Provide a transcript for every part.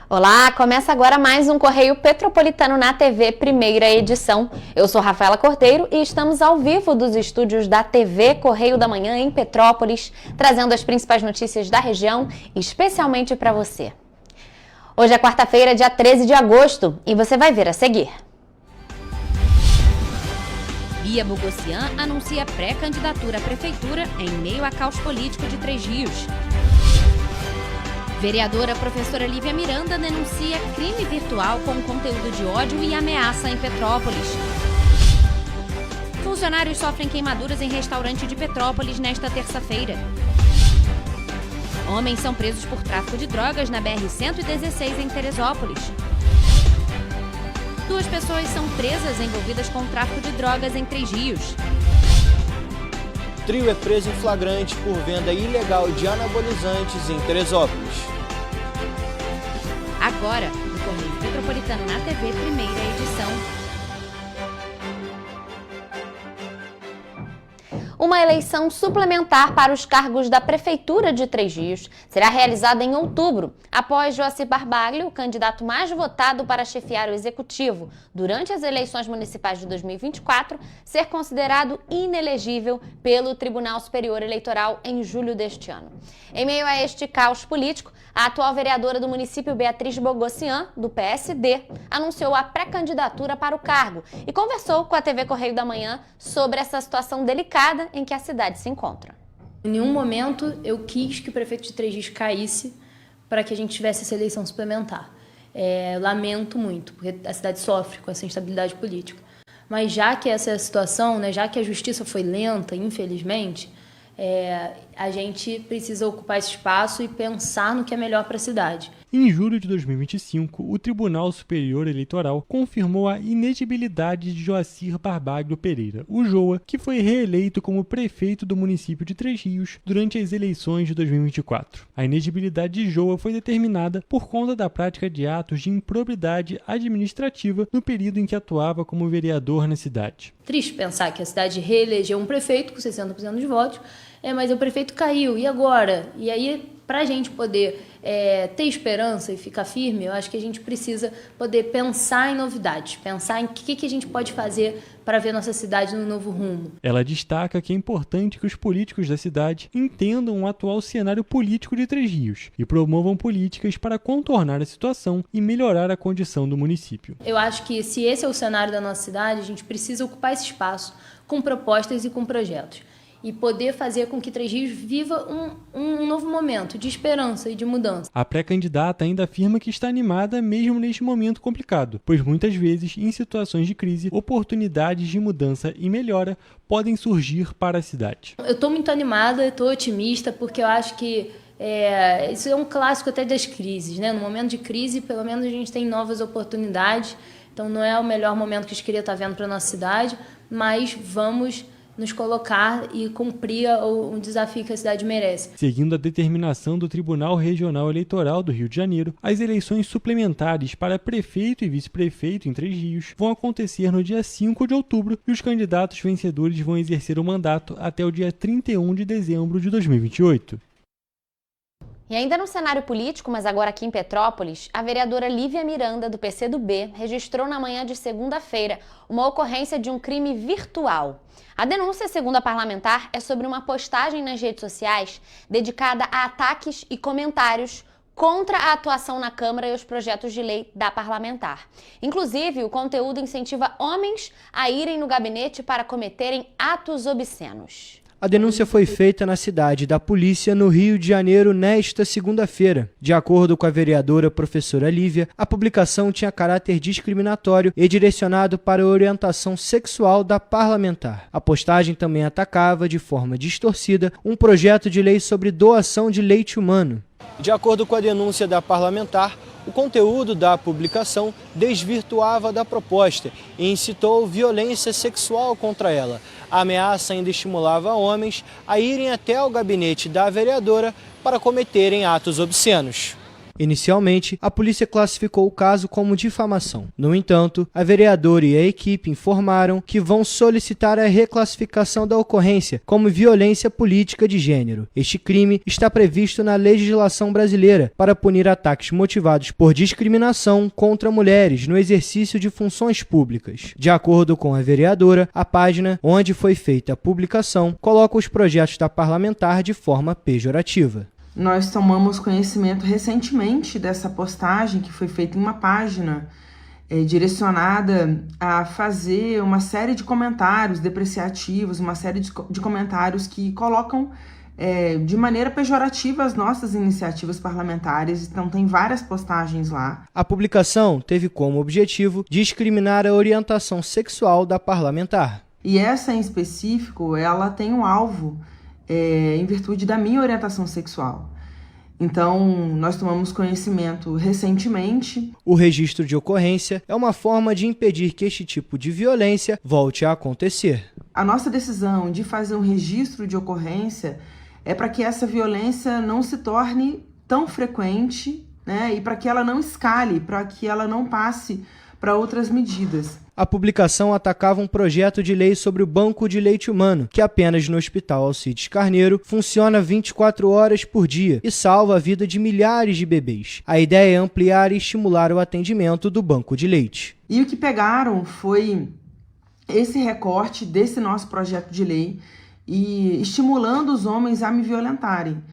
Olá, começa agora mais um Correio Petropolitano na TV, primeira edição. Eu sou Rafaela Cordeiro e estamos ao vivo dos estúdios da TV Correio da Manhã em Petrópolis, trazendo as principais notícias da região, especialmente para você. Hoje é quarta-feira, dia 13 de agosto, e você vai ver a seguir. Bia Bogossian anuncia pré-candidatura à prefeitura em meio a caos político de Três Rios. Vereadora professora Lívia Miranda denuncia crime virtual com conteúdo de ódio e ameaça em Petrópolis. Funcionários sofrem queimaduras em restaurante de Petrópolis nesta terça-feira. Homens são presos por tráfico de drogas na BR-116 em Teresópolis. 2 pessoas são presas envolvidas com tráfico de drogas em Três Rios. Trio é preso em flagrante por venda ilegal de anabolizantes em Teresópolis. Agora, no Correio Petropolitano na TV, primeira edição. Uma eleição suplementar para os cargos da Prefeitura de Três Rios será realizada em outubro, após Joacir Barbaglio, o candidato mais votado para chefiar o Executivo durante as eleições municipais de 2024, ser considerado inelegível pelo Tribunal Superior Eleitoral em julho deste ano. Em meio a este caos político, a atual vereadora do município, Beatriz Bogossian, do PSD, anunciou a pré-candidatura para o cargo e conversou com a TV Correio da Manhã sobre essa situação delicada em que a cidade se encontra. Em nenhum momento eu quis que o prefeito de Três Rios caísse para que a gente tivesse essa eleição suplementar. Lamento muito, porque a cidade sofre com essa instabilidade política. Mas já que essa é a situação, né, já que a justiça foi lenta, infelizmente, a gente precisa ocupar esse espaço e pensar no que é melhor para a cidade. Em julho de 2025, o Tribunal Superior Eleitoral confirmou a inelegibilidade de Joacir Barbaglio Pereira, o Joa, que foi reeleito como prefeito do município de Três Rios durante as eleições de 2024. A inelegibilidade de Joa foi determinada por conta da prática de atos de improbidade administrativa no período em que atuava como vereador na cidade. Triste pensar que a cidade reelegeu um prefeito com 60% dos votos, mas o prefeito caiu, e agora? E aí, para a gente poder ter esperança e ficar firme, eu acho que a gente precisa poder pensar em novidades, pensar em o que a gente pode fazer para ver nossa cidade no novo rumo. Ela destaca que é importante que os políticos da cidade entendam o atual cenário político de Três Rios e promovam políticas para contornar a situação e melhorar a condição do município. Eu acho que se esse é o cenário da nossa cidade, a gente precisa ocupar esse espaço com propostas e com projetos. E poder fazer com que Três Rios viva um novo momento de esperança e de mudança. A pré-candidata ainda afirma que está animada mesmo neste momento complicado, pois muitas vezes, em situações de crise, oportunidades de mudança e melhora podem surgir para a cidade. Eu estou muito animada, eu estou otimista, porque eu acho que isso é um clássico até das crises, né? No momento de crise, pelo menos a gente tem novas oportunidades, então não é o melhor momento que a gente queria estar vendo para a nossa cidade, mas vamos nos colocar e cumprir o desafio que a cidade merece. Seguindo a determinação do Tribunal Regional Eleitoral do Rio de Janeiro, as eleições suplementares para prefeito e vice-prefeito em Três Rios vão acontecer no dia 5 de outubro e os candidatos vencedores vão exercer o mandato até o dia 31 de dezembro de 2028. E ainda no cenário político, mas agora aqui em Petrópolis, a vereadora Lívia Miranda, do PCdoB, registrou na manhã de segunda-feira uma ocorrência de um crime virtual. A denúncia, segundo a parlamentar, é sobre uma postagem nas redes sociais dedicada a ataques e comentários contra a atuação na Câmara e os projetos de lei da parlamentar. Inclusive, o conteúdo incentiva homens a irem no gabinete para cometerem atos obscenos. A denúncia foi feita na cidade da polícia, no Rio de Janeiro, nesta segunda-feira. De acordo com a vereadora professora Lívia, a publicação tinha caráter discriminatório e direcionado para a orientação sexual da parlamentar. A postagem também atacava, de forma distorcida, um projeto de lei sobre doação de leite humano. De acordo com a denúncia da parlamentar, o conteúdo da publicação desvirtuava da proposta e incitou violência sexual contra ela. A ameaça ainda estimulava homens a irem até o gabinete da vereadora para cometerem atos obscenos. Inicialmente, a polícia classificou o caso como difamação. No entanto, a vereadora e a equipe informaram que vão solicitar a reclassificação da ocorrência como violência política de gênero. Este crime está previsto na legislação brasileira para punir ataques motivados por discriminação contra mulheres no exercício de funções públicas. De acordo com a vereadora, a página onde foi feita a publicação coloca os projetos da parlamentar de forma pejorativa. Nós tomamos conhecimento recentemente dessa postagem que foi feita em uma página direcionada a fazer uma série de comentários depreciativos, uma série de comentários que colocam de maneira pejorativa as nossas iniciativas parlamentares. Então tem várias postagens lá. A publicação teve como objetivo discriminar a orientação sexual da parlamentar. E essa em específico, ela tem um alvo em virtude da minha orientação sexual. Então, nós tomamos conhecimento recentemente. O registro de ocorrência é uma forma de impedir que este tipo de violência volte a acontecer. A nossa decisão de fazer um registro de ocorrência é para que essa violência não se torne tão frequente, né, e para que ela não escale, para que ela não passe para outras medidas. A publicação atacava um projeto de lei sobre o banco de leite humano, que apenas no Hospital Alcides Carneiro funciona 24 horas por dia e salva a vida de milhares de bebês. A ideia é ampliar e estimular o atendimento do banco de leite. E o que pegaram foi esse recorte desse nosso projeto de lei e estimulando os homens a me violentarem.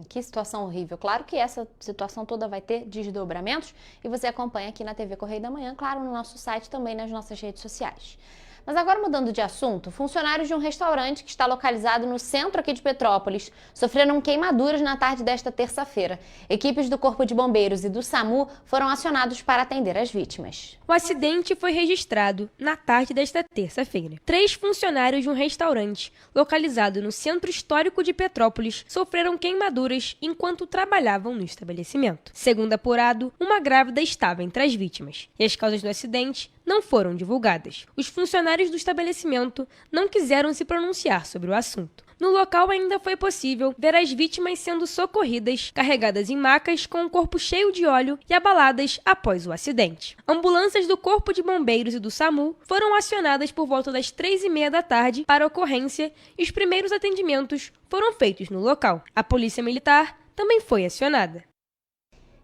Que situação horrível. Claro que essa situação toda vai ter desdobramentos e você acompanha aqui na TV Correio da Manhã, claro, no nosso site e também nas nossas redes sociais. Mas agora, mudando de assunto, funcionários de um restaurante que está localizado no centro aqui de Petrópolis sofreram queimaduras na tarde desta terça-feira. Equipes do Corpo de Bombeiros e do SAMU foram acionados para atender as vítimas. O acidente foi registrado na tarde desta terça-feira. 3 funcionários de um restaurante localizado no centro histórico de Petrópolis sofreram queimaduras enquanto trabalhavam no estabelecimento. Segundo apurado, uma grávida estava entre as vítimas e as causas do acidente não foram divulgadas. Os funcionários do estabelecimento não quiseram se pronunciar sobre o assunto. No local ainda foi possível ver as vítimas sendo socorridas, carregadas em macas com o corpo cheio de óleo e abaladas após o acidente. Ambulâncias do Corpo de Bombeiros e do SAMU foram acionadas por volta das 3h30 da tarde para a ocorrência e os primeiros atendimentos foram feitos no local. A Polícia Militar também foi acionada.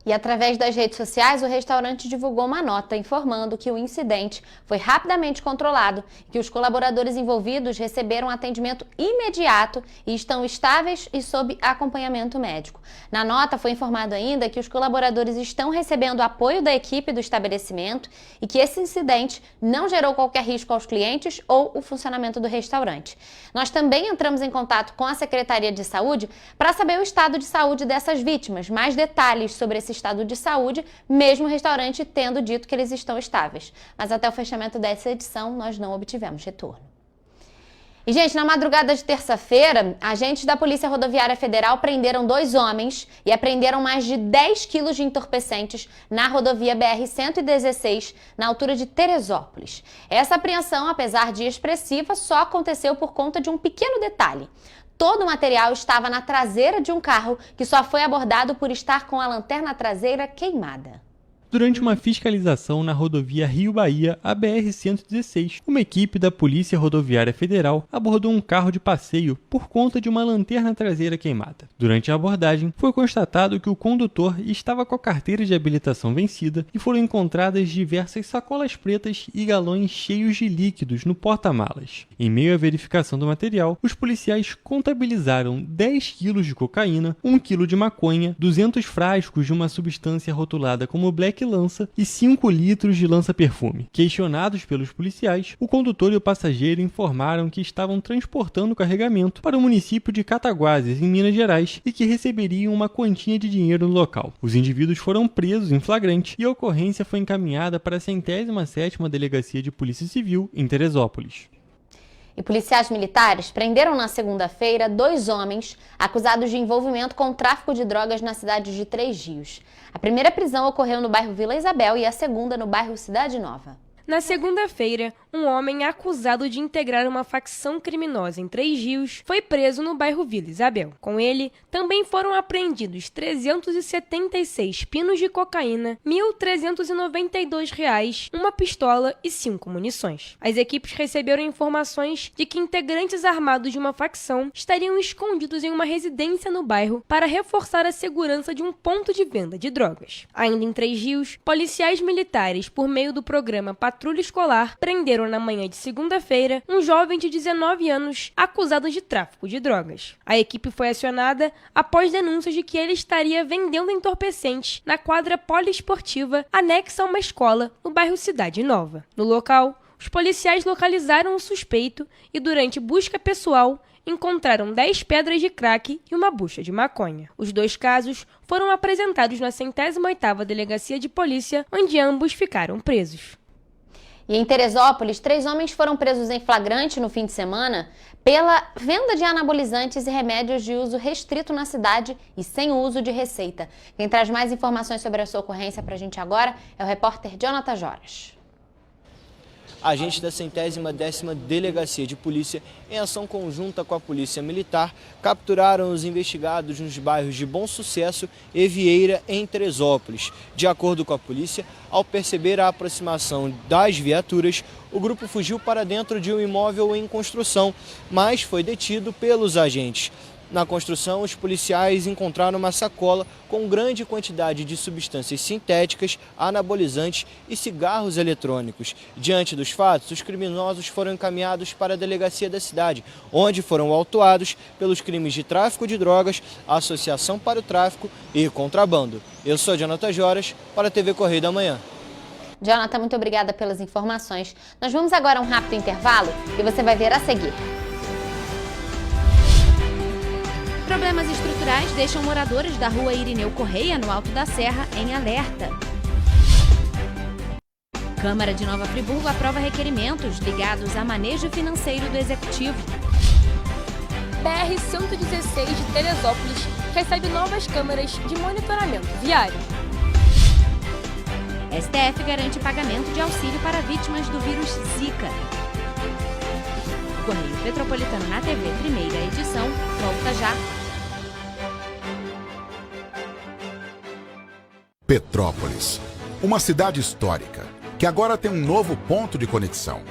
E através das redes sociais, o restaurante divulgou uma nota informando que o incidente foi rapidamente controlado e que os colaboradores envolvidos receberam atendimento imediato e estão estáveis e sob acompanhamento médico. Na nota foi informado ainda que os colaboradores estão recebendo apoio da equipe do estabelecimento e que esse incidente não gerou qualquer risco aos clientes ou o funcionamento do restaurante. Nós também entramos em contato com a Secretaria de Saúde para saber o estado de saúde dessas vítimas, mais detalhes sobre esse estado de saúde, mesmo o restaurante tendo dito que eles estão estáveis. Mas até o fechamento dessa edição, nós não obtivemos retorno. E, gente, na madrugada de terça-feira, agentes da Polícia Rodoviária Federal prenderam 2 homens e apreenderam mais de 10 quilos de entorpecentes na rodovia BR-116, na altura de Teresópolis. Essa apreensão, apesar de expressiva, só aconteceu por conta de um pequeno detalhe. Todo o material estava na traseira de um carro que só foi abordado por estar com a lanterna traseira queimada. Durante uma fiscalização na rodovia Rio-Bahia, a BR-116, uma equipe da Polícia Rodoviária Federal abordou um carro de passeio por conta de uma lanterna traseira queimada. Durante a abordagem, foi constatado que o condutor estava com a carteira de habilitação vencida e foram encontradas diversas sacolas pretas e galões cheios de líquidos no porta-malas. Em meio à verificação do material, os policiais contabilizaram 10 quilos de cocaína, 1 quilo de maconha, 200 frascos de uma substância rotulada como Black Lança e 5 litros de lança-perfume. Questionados pelos policiais, o condutor e o passageiro informaram que estavam transportando o carregamento para o município de Cataguases, em Minas Gerais, e que receberiam uma quantia de dinheiro no local. Os indivíduos foram presos em flagrante e a ocorrência foi encaminhada para a 107ª Delegacia de Polícia Civil, em Teresópolis. E policiais militares prenderam na segunda-feira 2 homens acusados de envolvimento com o tráfico de drogas na cidade de Três Rios. A primeira prisão ocorreu no bairro Vila Isabel e a segunda no bairro Cidade Nova. Na segunda-feira, um homem acusado de integrar uma facção criminosa em Três Rios foi preso no bairro Vila Isabel. Com ele, também foram apreendidos 376 pinos de cocaína, R$ 1.392, uma pistola e 5 munições. As equipes receberam informações de que integrantes armados de uma facção estariam escondidos em uma residência no bairro para reforçar a segurança de um ponto de venda de drogas. Ainda em Três Rios, policiais militares, por meio do programa Patrulha Escolar, prenderam na manhã de segunda-feira um jovem de 19 anos acusado de tráfico de drogas. A equipe foi acionada após denúncias de que ele estaria vendendo entorpecentes na quadra poliesportiva anexa a uma escola no bairro Cidade Nova. No local, os policiais localizaram o suspeito e, durante busca pessoal, encontraram 10 pedras de crack e uma bucha de maconha. Os dois casos foram apresentados na 108ª Delegacia de Polícia, onde ambos ficaram presos. E em Teresópolis, 3 homens foram presos em flagrante no fim de semana pela venda de anabolizantes e remédios de uso restrito na cidade e sem o uso de receita. Quem traz mais informações sobre essa ocorrência para a gente agora é o repórter Jonathan Joras. Agentes da 110ª Delegacia de Polícia, em ação conjunta com a Polícia Militar, capturaram os investigados nos bairros de Bom Sucesso e Vieira, em Teresópolis. De acordo com a polícia, ao perceber a aproximação das viaturas, o grupo fugiu para dentro de um imóvel em construção, mas foi detido pelos agentes. Na construção, os policiais encontraram uma sacola com grande quantidade de substâncias sintéticas, anabolizantes e cigarros eletrônicos. Diante dos fatos, os criminosos foram encaminhados para a delegacia da cidade, onde foram autuados pelos crimes de tráfico de drogas, associação para o tráfico e contrabando. Eu sou Jonathan Joras, para a TV Correio da Manhã. Jonathan, muito obrigada pelas informações. Nós vamos agora a um rápido intervalo e você vai ver a seguir. Problemas estruturais deixam moradores da rua Irineu Correia, no Alto da Serra, em alerta. Câmara de Nova Friburgo aprova requerimentos ligados a manejo financeiro do Executivo. BR-116 de Teresópolis recebe novas câmeras de monitoramento viário. STF garante pagamento de auxílio para vítimas do vírus Zika. Correio Petropolitano na TV, primeira edição, volta já. Petrópolis, uma cidade histórica, que agora tem um novo ponto de conexão.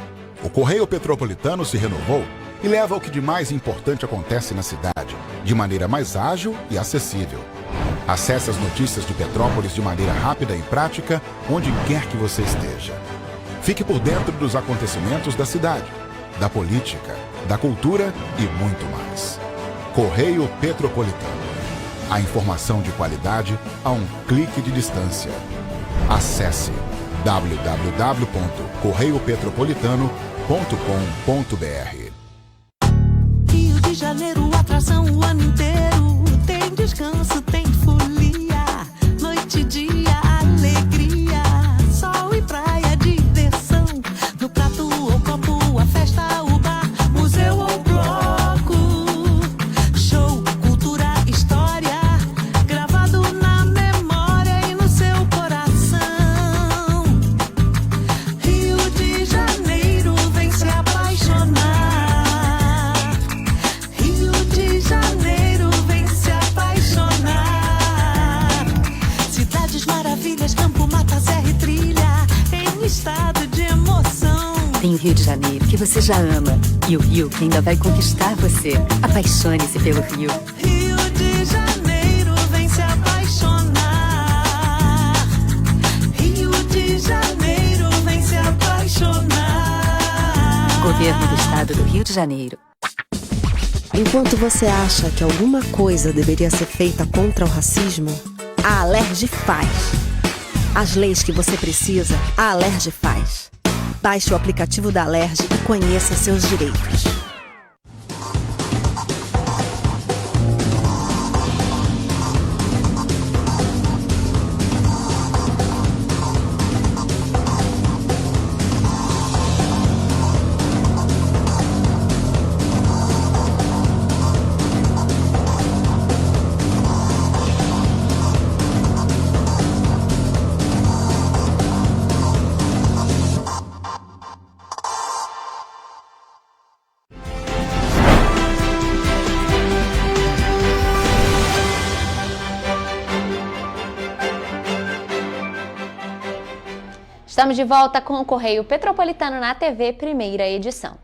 O Correio Petropolitano se renovou e leva o que de mais importante acontece na cidade, de maneira mais ágil e acessível. Acesse as notícias de Petrópolis de maneira rápida e prática, onde quer que você esteja. Fique por dentro dos acontecimentos da cidade, da política, da cultura e muito mais. Correio Petropolitano. A informação de qualidade a um clique de distância. Acesse www.correiopetropolitano.com.br. Rio de Janeiro, atração o ano inteiro. Tem descanso, tem folia. Noite e dia, alegria. Sol e praia, diversão. No prato ou copo, a festa, o bar, museu ou bloco. Show, cultura, história. Gravado na memória e no seu coração. Rio de Janeiro, vem se apaixonar. Rio de Janeiro, vem se apaixonar. Cidades maravilhas, campo, mata, serra e trilha. Em estado de emoção. Tem o Rio de Janeiro, que você já ama. E o Rio, que ainda vai conquistar você. Apaixone-se pelo Rio. Rio de Janeiro, vem se apaixonar. Rio de Janeiro, vem se apaixonar. Governo do Estado do Rio de Janeiro. Enquanto você acha que alguma coisa deveria ser feita contra o racismo, a Alerj faz. As leis que você precisa, a Alerj faz. Baixe o aplicativo da Alerj e conheça seus direitos. Estamos de volta com o Correio Petropolitano na TV, primeira edição.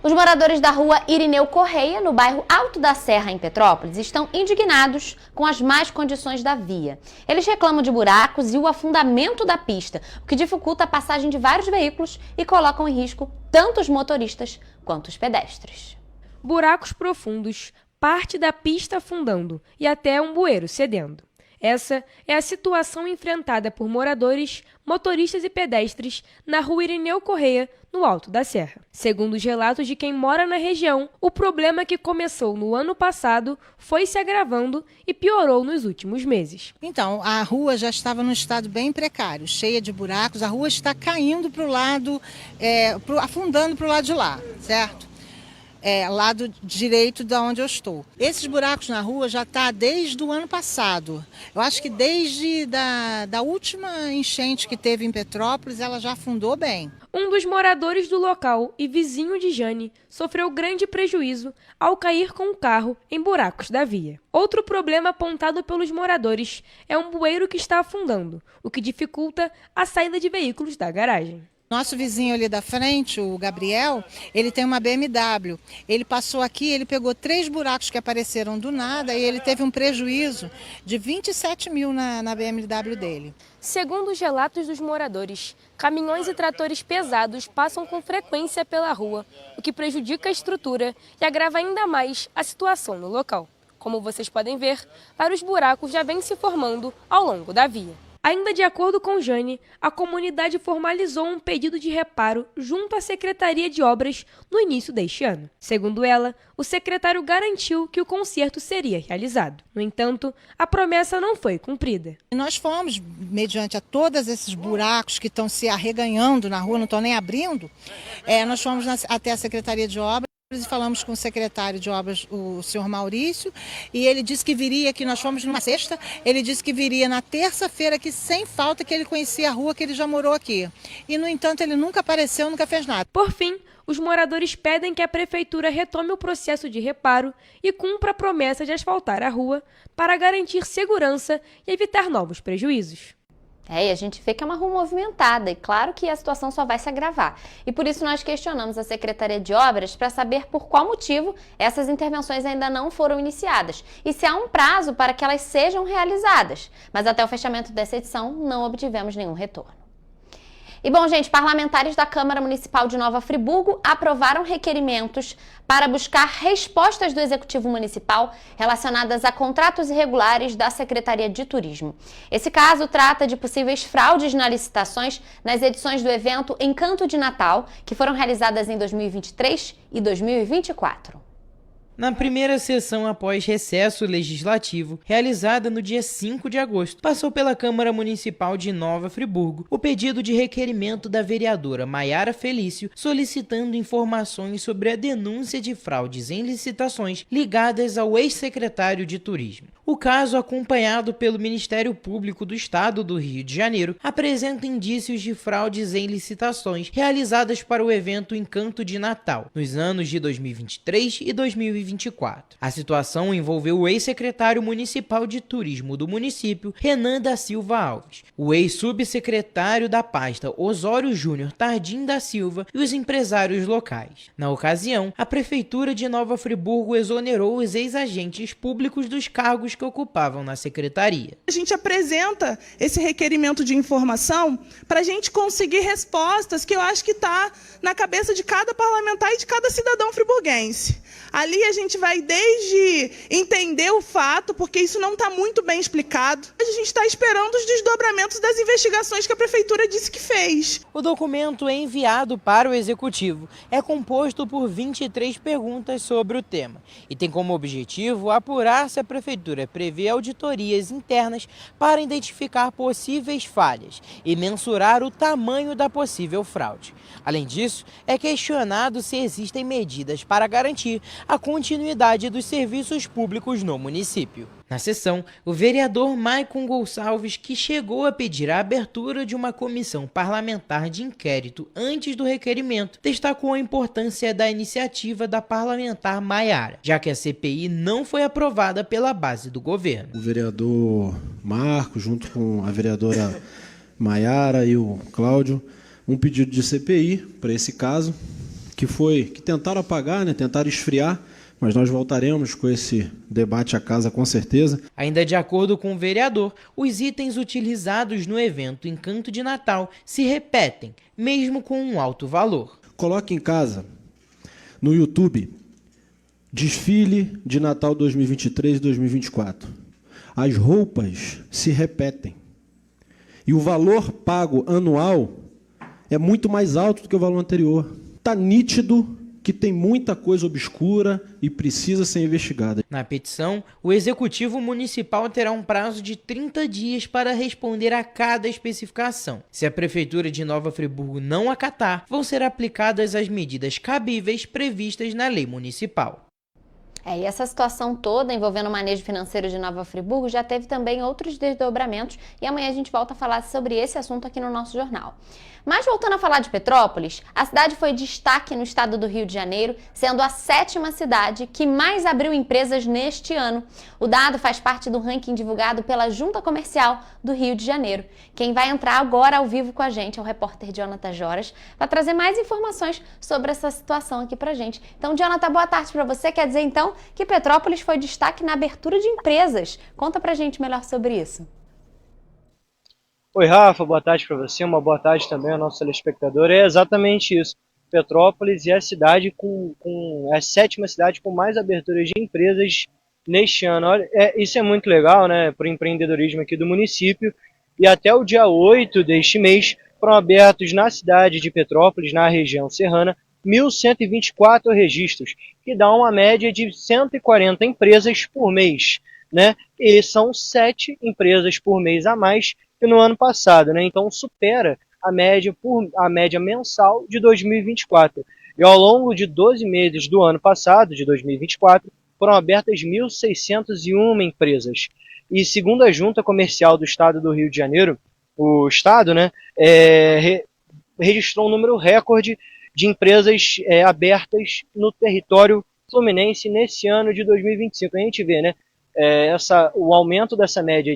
Os moradores da rua Irineu Correia, no bairro Alto da Serra, em Petrópolis, estão indignados com as más condições da via. Eles reclamam de buracos e o afundamento da pista, o que dificulta a passagem de vários veículos e colocam em risco tanto os motoristas quanto os pedestres. Buracos profundos, parte da pista afundando e até um bueiro cedendo. Essa é a situação enfrentada por moradores, motoristas e pedestres na rua Irineu Correia, no Alto da Serra. Segundo os relatos de quem mora na região, o problema que começou no ano passado foi se agravando e piorou nos últimos meses. Então, a rua já estava num estado bem precário, cheia de buracos, a rua está caindo para o lado, afundando para o lado de lá, certo? Lado direito de onde eu estou. Esses buracos na rua já está desde o ano passado. Eu acho que desde da última enchente que teve em Petrópolis, ela já afundou bem. Um dos moradores do local e vizinho de Jane sofreu grande prejuízo ao cair com o carro em buracos da via. Outro problema apontado pelos moradores é um bueiro que está afundando, o que dificulta a saída de veículos da garagem. Nosso vizinho ali da frente, o Gabriel, ele tem uma BMW. Ele passou aqui, ele pegou 3 buracos que apareceram do nada e ele teve um prejuízo de 27 mil na BMW dele. Segundo os relatos dos moradores, caminhões e tratores pesados passam com frequência pela rua, o que prejudica a estrutura e agrava ainda mais a situação no local. Como vocês podem ver, vários buracos já vêm se formando ao longo da via. Ainda de acordo com Jane, a comunidade formalizou um pedido de reparo junto à Secretaria de Obras no início deste ano. Segundo ela, o secretário garantiu que o conserto seria realizado. No entanto, a promessa não foi cumprida. Nós fomos, mediante a todos esses buracos que estão se arreganhando na rua, não estão nem abrindo, nós fomos até a Secretaria de Obras e falamos com o secretário de obras, o senhor Maurício, e ele disse que viria, que nós fomos numa sexta, ele disse que viria na terça-feira aqui sem falta, que ele conhecia a rua, que ele já morou aqui. E, no entanto, ele nunca apareceu, nunca fez nada. Por fim, os moradores pedem que a prefeitura retome o processo de reparo e cumpra a promessa de asfaltar a rua para garantir segurança e evitar novos prejuízos. E a gente vê que é uma rua movimentada e claro que a situação só vai se agravar. E por isso nós questionamos a Secretaria de Obras para saber por qual motivo essas intervenções ainda não foram iniciadas e se há um prazo para que elas sejam realizadas. Mas até o fechamento dessa edição não obtivemos nenhum retorno. E bom, gente, parlamentares da Câmara Municipal de Nova Friburgo aprovaram requerimentos para buscar respostas do Executivo Municipal relacionadas a contratos irregulares da Secretaria de Turismo. Esse caso trata de possíveis fraudes nas licitações nas edições do evento Encanto de Natal, que foram realizadas em 2023 e 2024. Na primeira sessão após recesso legislativo, realizada no dia 5 de agosto, passou pela Câmara Municipal de Nova Friburgo o pedido de requerimento da vereadora Maiara Felício solicitando informações sobre a denúncia de fraudes em licitações ligadas ao ex-secretário de Turismo. O caso, acompanhado pelo Ministério Público do Estado do Rio de Janeiro, apresenta indícios de fraudes em licitações realizadas para o evento Encanto de Natal, nos anos de 2023 e 2024. A situação envolveu o ex-secretário municipal de turismo do município, Renan da Silva Alves, o ex-subsecretário da pasta Osório Júnior Tardim da Silva e os empresários locais. Na ocasião, a Prefeitura de Nova Friburgo exonerou os ex-agentes públicos dos cargos que ocupavam na secretaria. A gente apresenta esse requerimento de informação para a gente conseguir respostas que eu acho que está na cabeça de cada parlamentar e de cada cidadão friburguense. Ali a gente vai desde entender o fato, porque isso não está muito bem explicado. A gente está esperando os desdobramentos das investigações que a Prefeitura disse que fez. O documento enviado para o Executivo é composto por 23 perguntas sobre o tema e tem como objetivo apurar se a Prefeitura prevê auditorias internas para identificar possíveis falhas e mensurar o tamanho da possível fraude. Além disso, é questionado se existem medidas para garantir a continuidade dos serviços públicos no município. Na sessão, o vereador Maicon Gonçalves, que chegou a pedir a abertura de uma comissão parlamentar de inquérito antes do requerimento, destacou a importância da iniciativa da parlamentar Maiara, já que a CPI não foi aprovada pela base do governo. O vereador Marco, junto com a vereadora Maiara e o Cláudio, um pedido de CPI para esse caso, que tentaram apagar, né, tentaram esfriar, mas nós voltaremos com esse debate à casa com certeza. Ainda de acordo com o vereador, os itens utilizados no evento Encanto de Natal se repetem, mesmo com um alto valor. Coloque em casa, no YouTube, desfile de Natal 2023 e 2024. As roupas se repetem. E o valor pago anual é muito mais alto do que o valor anterior. Está nítido que tem muita coisa obscura e precisa ser investigada. Na petição, o Executivo Municipal terá um prazo de 30 dias para responder a cada especificação. Se a Prefeitura de Nova Friburgo não acatar, vão ser aplicadas as medidas cabíveis previstas na lei municipal. E essa situação toda envolvendo o manejo financeiro de Nova Friburgo já teve também outros desdobramentos e amanhã a gente volta a falar sobre esse assunto aqui no nosso jornal. Mas voltando a falar de Petrópolis, a cidade foi destaque no estado do Rio de Janeiro, sendo a 7ª cidade que mais abriu empresas neste ano. O dado faz parte do ranking divulgado pela Junta Comercial do Rio de Janeiro. Quem vai entrar agora ao vivo com a gente é o repórter Jonathan Joras, para trazer mais informações sobre essa situação aqui pra gente. Então, Jonathan, boa tarde para você. Quer dizer, então, que Petrópolis foi destaque na abertura de empresas. Conta pra gente melhor sobre isso. Oi, Rafa, boa tarde para você, uma boa tarde também ao nosso telespectador. É exatamente isso. Petrópolis é a cidade é a 7ª cidade com mais aberturas de empresas neste ano. Olha, isso é muito legal, né, para o empreendedorismo aqui do município. E até o dia 8 deste mês foram abertos na cidade de Petrópolis, na região serrana, 1.124 registros, que dá uma média de 140 empresas por mês, né? E são 7 empresas por mês a mais que no ano passado, né? Então supera a média mensal de 2024. E ao longo de 12 meses do ano passado, de 2024, foram abertas 1.601 empresas. E segundo a Junta Comercial do Estado do Rio de Janeiro, o Estado, né, registrou um número recorde de empresas abertas no território fluminense nesse ano de 2025. A gente vê, né, o aumento dessa média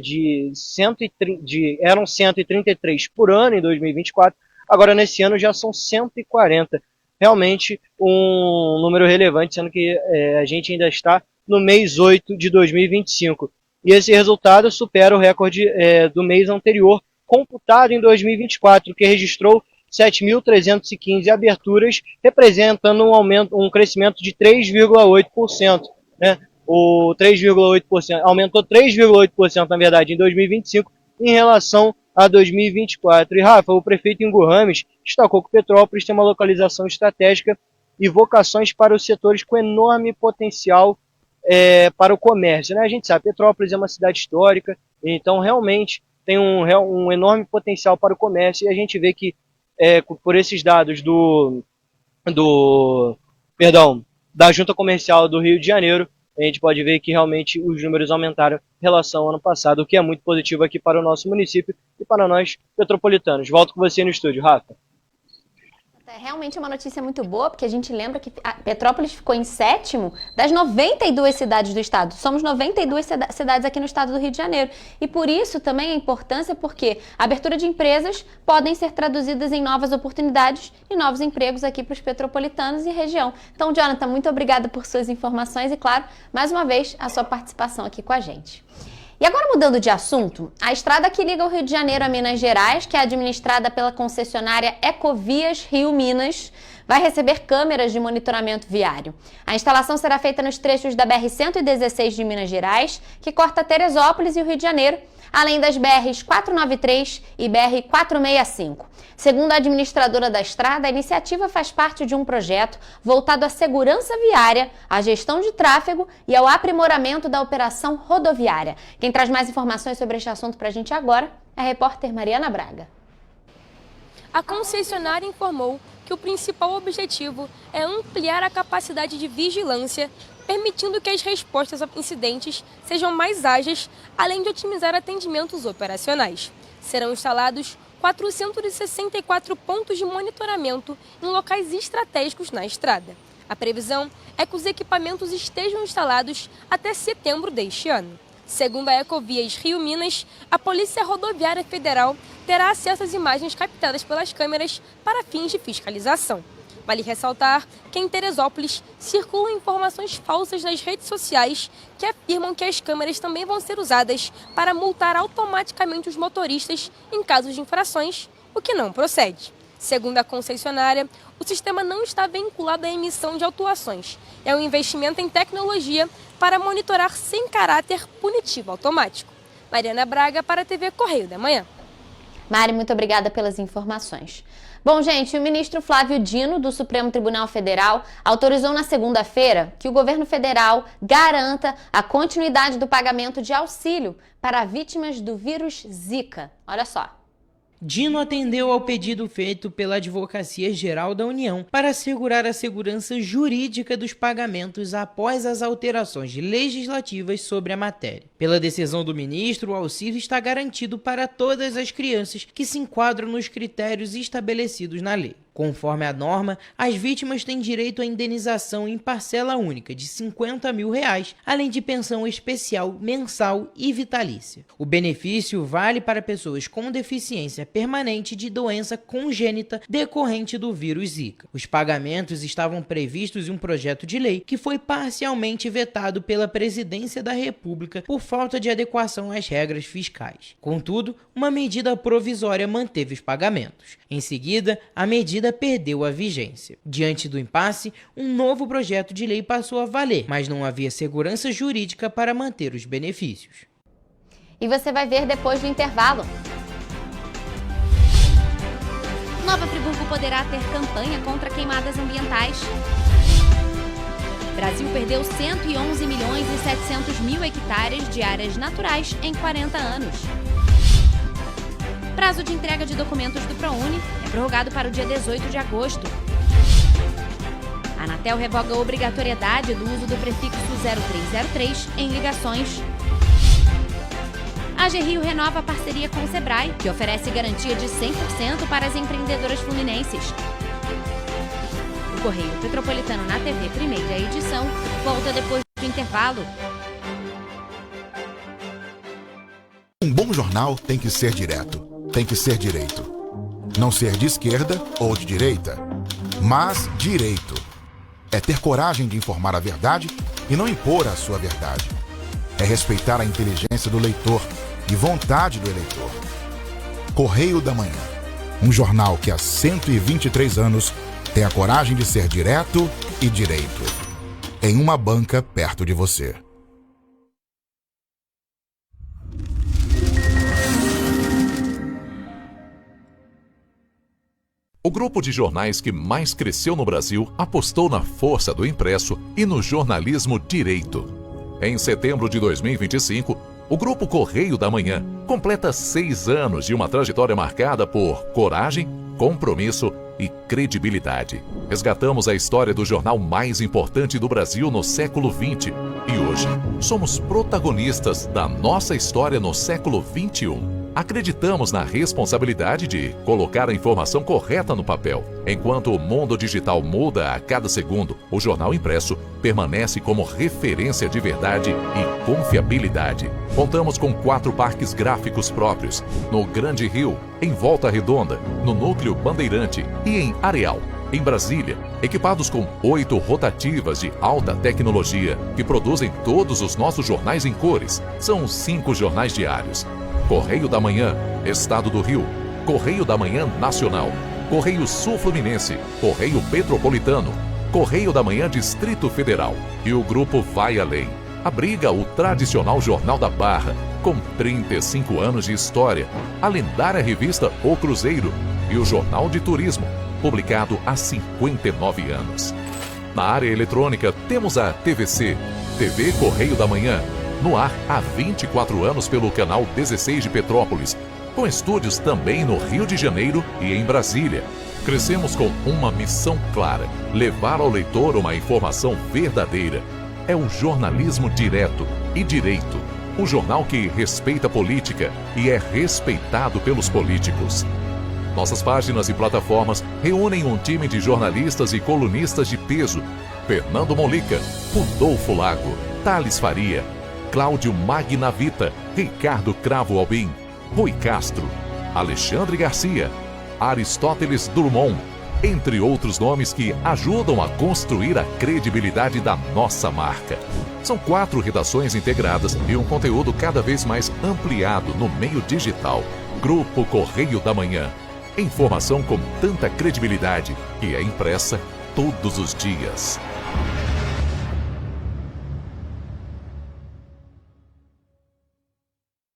eram 133 por ano em 2024, agora nesse ano já são 140. Realmente um número relevante, sendo que a gente ainda está no mês 8 de 2025. E esse resultado supera o recorde do mês anterior, computado em 2024, que registrou 7.315 aberturas, representando um crescimento de 3,8%, né? O 3,8%, aumentou 3,8% na verdade em 2025 em relação a 2024. E Rafa, o prefeito Ingo Rames destacou que Petrópolis tem uma localização estratégica e vocações para os setores com enorme potencial para o comércio, né? A gente sabe, Petrópolis é uma cidade histórica, então realmente tem um enorme potencial para o comércio, e a gente vê que por esses dados da Junta Comercial do Rio de Janeiro, a gente pode ver que realmente os números aumentaram em relação ao ano passado, o que é muito positivo aqui para o nosso município e para nós petropolitanos. Volto com você no estúdio, Rafa. É realmente uma notícia muito boa, porque a gente lembra que Petrópolis ficou em 7º das 92 cidades do estado. Somos 92 cidades aqui no estado do Rio de Janeiro. E por isso também a importância, porque a abertura de empresas podem ser traduzidas em novas oportunidades e novos empregos aqui para os petropolitanos e região. Então, Jonathan, muito obrigada por suas informações e, claro, mais uma vez, a sua participação aqui com a gente. E agora, mudando de assunto, a estrada que liga o Rio de Janeiro a Minas Gerais, que é administrada pela concessionária Ecovias Rio Minas, vai receber câmeras de monitoramento viário. A instalação será feita nos trechos da BR-116 de Minas Gerais, que corta Teresópolis e o Rio de Janeiro, além das BRs 493 e BR-465. Segundo a administradora da estrada, a iniciativa faz parte de um projeto voltado à segurança viária, à gestão de tráfego e ao aprimoramento da operação rodoviária. Quem traz mais informações sobre este assunto para a gente agora é a repórter Mariana Braga. A concessionária informou que o principal objetivo é ampliar a capacidade de vigilância, permitindo que as respostas a incidentes sejam mais ágeis, além de otimizar atendimentos operacionais. Serão instalados 464 pontos de monitoramento em locais estratégicos na estrada. A previsão é que os equipamentos estejam instalados até setembro deste ano. Segundo a Ecovias Rio Minas, a Polícia Rodoviária Federal terá acesso às imagens captadas pelas câmeras para fins de fiscalização. Vale ressaltar que em Teresópolis circulam informações falsas nas redes sociais que afirmam que as câmeras também vão ser usadas para multar automaticamente os motoristas em casos de infrações, o que não procede. Segundo a concessionária, o sistema não está vinculado à emissão de autuações. É um investimento em tecnologia para monitorar sem caráter punitivo automático. Mariana Braga para a TV Correio da Manhã. Mari, muito obrigada pelas informações. Bom, gente, o ministro Flávio Dino, do Supremo Tribunal Federal, autorizou na segunda-feira que o governo federal garanta a continuidade do pagamento de auxílio para vítimas do vírus Zika. Olha só. Dino atendeu ao pedido feito pela Advocacia Geral da União para assegurar a segurança jurídica dos pagamentos após as alterações legislativas sobre a matéria. Pela decisão do ministro, o auxílio está garantido para todas as crianças que se enquadram nos critérios estabelecidos na lei. Conforme a norma, as vítimas têm direito à indenização em parcela única de R$50 mil, além de pensão especial mensal e vitalícia. O benefício vale para pessoas com deficiência permanente de doença congênita decorrente do vírus Zika. Os pagamentos estavam previstos em um projeto de lei que foi parcialmente vetado pela Presidência da República por falta de adequação às regras fiscais. Contudo, uma medida provisória manteve os pagamentos. Em seguida, a medida perdeu a vigência. Diante do impasse, um novo projeto de lei passou a valer, mas não havia segurança jurídica para manter os benefícios. E você vai ver depois do intervalo. Nova Friburgo poderá ter campanha contra queimadas ambientais. Brasil perdeu 111 milhões e 700 mil hectares de áreas naturais em 40 anos. Prazo de entrega de documentos do ProUni é prorrogado para o dia 18 de agosto. A Anatel revoga a obrigatoriedade do uso do prefixo 0303 em ligações. A AG Rio renova a parceria com o Sebrae, que oferece garantia de 100% para as empreendedoras fluminenses. O Correio Petropolitano na TV, primeira edição, volta depois do intervalo. Um bom jornal tem que ser direto, tem que ser direito. Não ser de esquerda ou de direita, mas direito. É ter coragem de informar a verdade e não impor a sua verdade. É respeitar a inteligência do leitor e vontade do eleitor. Correio da Manhã, um jornal que há 123 anos tem a coragem de ser direto e direito. Em uma banca perto de você. O grupo de jornais que mais cresceu no Brasil apostou na força do impresso e no jornalismo direito. Em setembro de 2025, o Grupo Correio da Manhã completa 6 anos de uma trajetória marcada por coragem, compromisso e credibilidade. Resgatamos a história do jornal mais importante do Brasil no século XX e hoje somos protagonistas da nossa história no século XXI. Acreditamos na responsabilidade de colocar a informação correta no papel. Enquanto o mundo digital muda a cada segundo, o jornal impresso permanece como referência de verdade e confiabilidade. Contamos com 4 parques gráficos próprios, no Grande Rio, em Volta Redonda, no Núcleo Bandeirante e em Areal, em Brasília, equipados com 8 rotativas de alta tecnologia que produzem todos os nossos jornais em cores. São 5 jornais diários. Correio da Manhã, Estado do Rio, Correio da Manhã Nacional, Correio Sul Fluminense, Correio Petropolitano, Correio da Manhã Distrito Federal. E o grupo vai além. Abriga o tradicional Jornal da Barra, com 35 anos de história, a lendária revista O Cruzeiro e o Jornal de Turismo, publicado há 59 anos. Na área eletrônica, temos a TVC, TV Correio da Manhã, no ar há 24 anos pelo canal 16 de Petrópolis, com estúdios também no Rio de Janeiro e em Brasília. Crescemos com uma missão clara: levar ao leitor uma informação verdadeira. É o jornalismo direto e direito. Um jornal que respeita a política e é respeitado pelos políticos. Nossas páginas e plataformas reúnem um time de jornalistas e colunistas de peso: Fernando Molica, Rodolfo Lago, Thales Faria, Cláudio Magnavita, Ricardo Cravo Albim, Rui Castro, Alexandre Garcia, Aristóteles Drummond, entre outros nomes que ajudam a construir a credibilidade da nossa marca. São 4 redações integradas e um conteúdo cada vez mais ampliado no meio digital. Grupo Correio da Manhã. Informação com tanta credibilidade que é impressa todos os dias.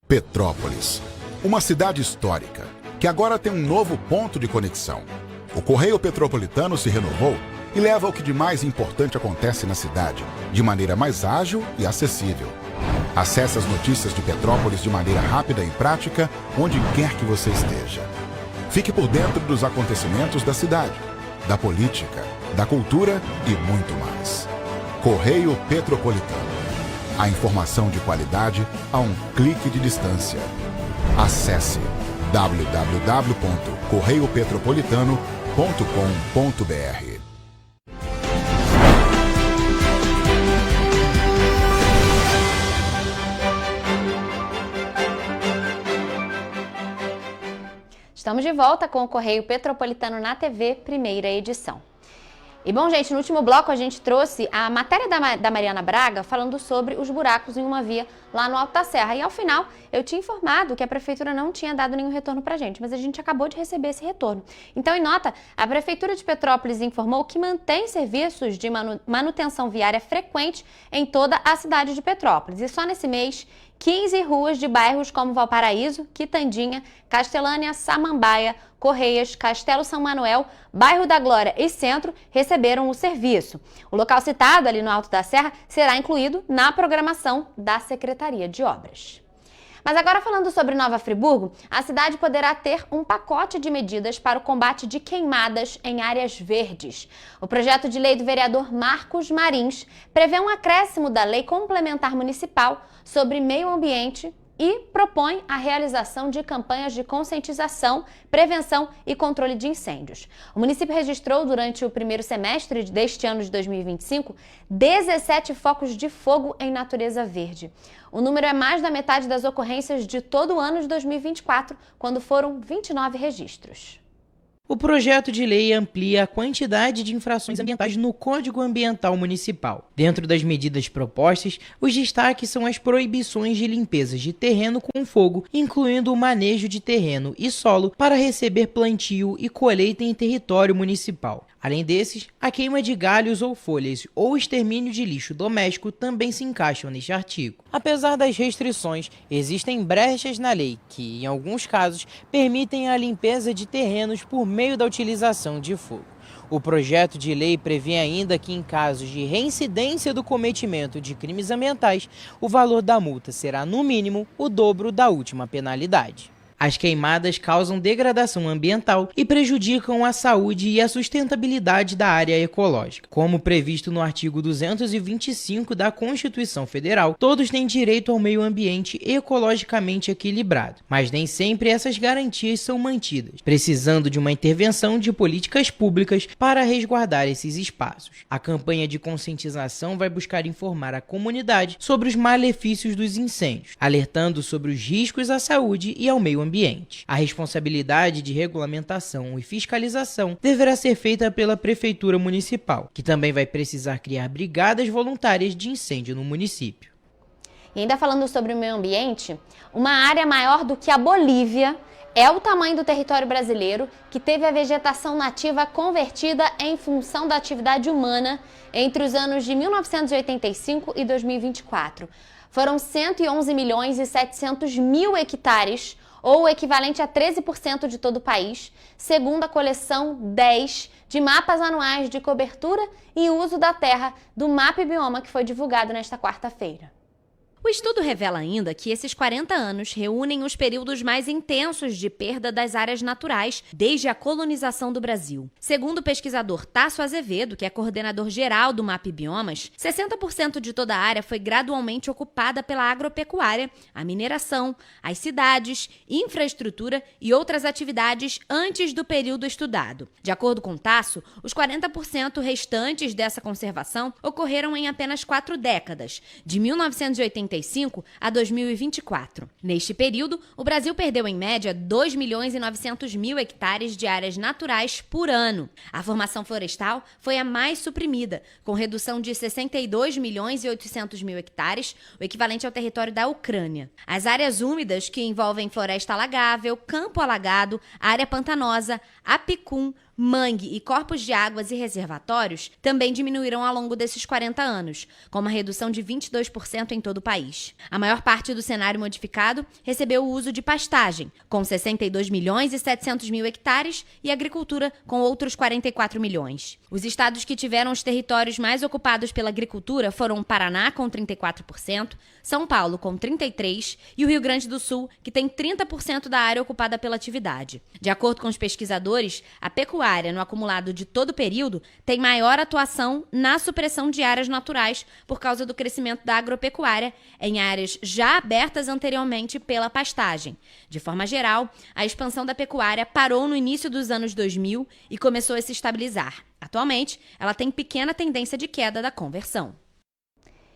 Petrópolis, uma cidade histórica que agora tem um novo ponto de conexão. O Correio Petropolitano se renovou e leva o que de mais importante acontece na cidade, de maneira mais ágil e acessível. Acesse as notícias de Petrópolis de maneira rápida e prática, onde quer que você esteja. Fique por dentro dos acontecimentos da cidade, da política, da cultura e muito mais. Correio Petropolitano. A informação de qualidade a um clique de distância. Acesse www.correiopetropolitano.com.br. Estamos de volta com o Correio Petropolitano na TV, primeira edição. E bom, gente, no último bloco a gente trouxe a matéria da Mariana Braga falando sobre os buracos em uma via lá no Alto da Serra. E ao final eu tinha informado que a Prefeitura não tinha dado nenhum retorno pra gente, mas a gente acabou de receber esse retorno. Então, em nota, a Prefeitura de Petrópolis informou que mantém serviços de manutenção viária frequente em toda a cidade de Petrópolis. E só nesse mês, 15 ruas de bairros como Valparaíso, Quitandinha, Castelânia, Samambaia, Correias, Castelo São Manuel, Bairro da Glória e Centro receberam o serviço. O local citado ali no Alto da Serra será incluído na programação da Secretaria de Obras. Mas agora falando sobre Nova Friburgo, a cidade poderá ter um pacote de medidas para o combate de queimadas em áreas verdes. O projeto de lei do vereador Marcos Marins prevê um acréscimo da Lei Complementar Municipal sobre Meio Ambiente e propõe a realização de campanhas de conscientização, prevenção e controle de incêndios. O município registrou durante o primeiro semestre deste ano de 2025 17 focos de fogo em natureza verde. O número é mais da metade das ocorrências de todo o ano de 2024, quando foram 29 registros. O projeto de lei amplia a quantidade de infrações ambientais no Código Ambiental Municipal. Dentro das medidas propostas, os destaques são as proibições de limpezas de terreno com fogo, incluindo o manejo de terreno e solo para receber plantio e colheita em território municipal. Além desses, a queima de galhos ou folhas ou extermínio de lixo doméstico também se encaixam neste artigo. Apesar das restrições, existem brechas na lei que, em alguns casos, permitem a limpeza de terrenos por meio da utilização de fogo. O projeto de lei prevê ainda que, em casos de reincidência do cometimento de crimes ambientais, o valor da multa será, no mínimo, o dobro da última penalidade. As queimadas causam degradação ambiental e prejudicam a saúde e a sustentabilidade da área ecológica. Como previsto no artigo 225 da Constituição Federal, todos têm direito ao meio ambiente ecologicamente equilibrado, mas nem sempre essas garantias são mantidas, precisando de uma intervenção de políticas públicas para resguardar esses espaços. A campanha de conscientização vai buscar informar a comunidade sobre os malefícios dos incêndios, alertando sobre os riscos à saúde e ao meio ambiente. A responsabilidade de regulamentação e fiscalização deverá ser feita pela Prefeitura Municipal, que também vai precisar criar brigadas voluntárias de incêndio no município. E ainda falando sobre o meio ambiente, uma área maior do que a Bolívia é o tamanho do território brasileiro que teve a vegetação nativa convertida em função da atividade humana entre os anos de 1985 e 2024. Foram 111 milhões e 700 mil hectares, ou o equivalente a 13% de todo o país, segundo a coleção 10 de mapas anuais de cobertura e uso da terra do MapBioma, que foi divulgado nesta quarta-feira. O estudo revela ainda que esses 40 anos reúnem os períodos mais intensos de perda das áreas naturais desde a colonização do Brasil. Segundo o pesquisador Tasso Azevedo, que é coordenador geral do MapBiomas, 60% de toda a área foi gradualmente ocupada pela agropecuária, a mineração, as cidades, infraestrutura e outras atividades antes do período estudado. De acordo com Tasso, os 40% restantes dessa conservação ocorreram em apenas 4 décadas, de 1980 1995 a 2024. Neste período, o Brasil perdeu em média 2.900.000 hectares de áreas naturais por ano. A formação florestal foi a mais suprimida, com redução de 62.800.000 hectares, o equivalente ao território da Ucrânia. As áreas úmidas, que envolvem floresta alagável, campo alagado, área pantanosa, apicum, mangue e corpos de águas e reservatórios, também diminuíram ao longo desses 40 anos, com uma redução de 22% em todo o país. A maior parte do cenário modificado recebeu o uso de pastagem, com 62.700.000 hectares, e agricultura, com outros 44 milhões. Os estados que tiveram os territórios mais ocupados pela agricultura foram o Paraná, com 34%, São Paulo, com 33%, e o Rio Grande do Sul, que tem 30% da área ocupada pela atividade. De acordo com os pesquisadores, a pecuária, no acumulado de todo o período, tem maior atuação na supressão de áreas naturais por causa do crescimento da agropecuária em áreas já abertas anteriormente pela pastagem. De forma geral, a expansão da pecuária parou no início dos anos 2000 e começou a se estabilizar. Atualmente, ela tem pequena tendência de queda da conversão.